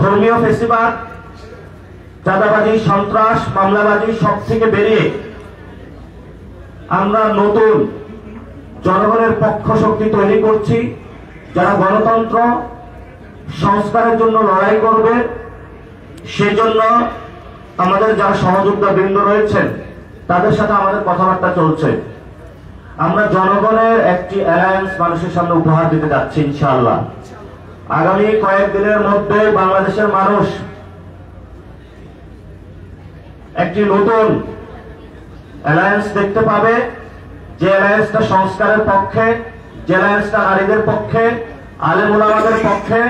ধর্মীয় ফেসিবাদ, চাঁদাবাজি, সন্ত্রাস, মামলাবাজি সব থেকে বেরিয়ে আমরা নতুন জনগণের পক্ষ শক্তি তৈরি করছি, যারা গণতন্ত্র সংস্কারের জন্য লড়াই করবে। সেজন্য আমাদের যারা সহযোদ্ধা বৃন্দ রয়েছেন তাদের সাথে আমাদের কথাবার্তা চলছে। আমরা জনগণের একটি অ্যালায়েন্স মানুষের সামনে উপহার দিতে যাচ্ছি ইনশাআল্লাহ। আগামী কয়েকদিনের মধ্যে বাংলাদেশের মানুষ একটি নতুন অ্যালায়েন্স দেখতে পাবে, যে অ্যালায়েন্সটা সংস্কারের পক্ষে, যে অ্যালায়েন্সটা নারীদের পক্ষে, আলেম ওলামাদের পক্ষে,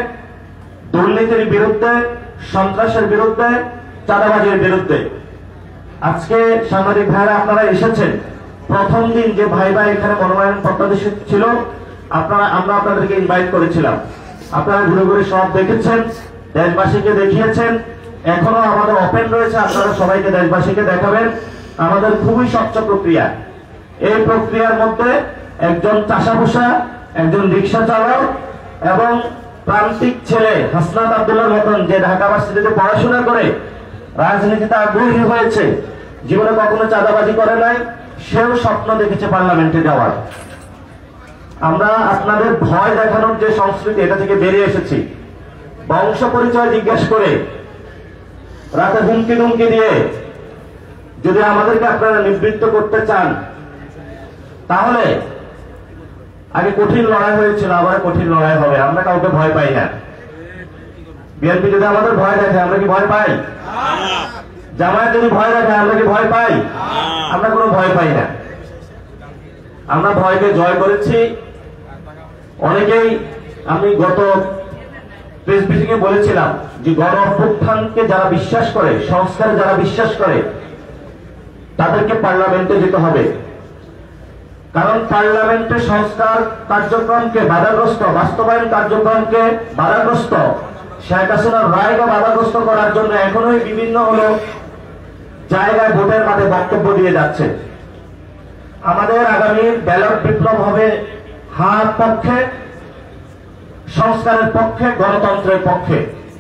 দুর্নীতির বিরুদ্ধে, সন্ত্রাসের বিরুদ্ধে, চাঁদাবাজির বিরুদ্ধে। আজকে সাংবাদিক ভাইরা আপনারা এসেছেন, প্রথম দিন যে ভাই এখানে মনোনয়ন পত্র ছিল আমরা আপনাদেরকে ইনভাইট করেছিলাম। আপনারা ঘুরে ঘুরে সব দেখেছেন, দেশবাসীকে দেখিয়েছেন। এখনো আমাদের ওপেন রয়েছে, আপনারা সবাইকে দেশবাসীকে দেখাবেন। আমাদের খুবই স্বচ্ছ প্রক্রিয়া। এই প্রক্রিয়ার মধ্যে একজন চাষাভুষা, একজন রিক্সা চালক এবং প্রান্তিক ছেলে হাসনাত আব্দুল্লাহর মতন, যে ঢাকা ভার্সিটিতে পড়াশোনা করে রাজনীতিতে আগ্রহী হয়েছে, জীবনে কখনো চাঁদাবাজি করে নাই, সেও স্বপ্ন দেখেছে পার্লামেন্টে যাওয়ার। আমরা আপনাদের ভয় দেখানোর যে সংস্কৃতি, এটা থেকে বেরিয়ে এসেছি। বংশ পরিচয় জিজ্ঞেস করে, রাতে হুমকি ধুমকি দিয়ে যদি আমাদেরকে আপনারা নিবৃত্ত করতে চান, তাহলে আগে কঠিন লড়াই হয়েছিল, আবার কঠিন লড়াই হবে। আমরা কাউকে ভয় পাই না। বিএনপি যদি আমাদের ভয় দেখে, আমরা কি ভয় পাই? জামায়াত যদি ভয় দেখে, আমরা কি ভয় পাই? আমরা কোনো ভয় পাই না। আমরা ভয়কে জয় করেছি। অনেকেই, আমি গত প্রেস ব্রিফিং এ বলেছিলাম যে গণ অভ্যুত্থানকে যারা বিশ্বাস করে, সংস্কারে যারা বিশ্বাস করে, তাদেরকে পার্লামেন্টে যেতে হবে। কারণ পার্লামেন্টে সংস্কার কার্যক্রমকে বাধাগ্রস্ত, বাস্তবায়ন কার্যক্রমকে বাধাগ্রস্ত, শেখ হাসিনার রায়কে বাধাগ্রস্ত করার জন্য এখনোই বিভিন্ন জায়গায় ভোটের মাঠে বক্তব্য দিয়ে যাচ্ছে। আমাদের আগামী ব্যালট বিপ্লব হবে হার পক্ষে, সংস্কারের পক্ষে, গণতন্ত্রের পক্ষে।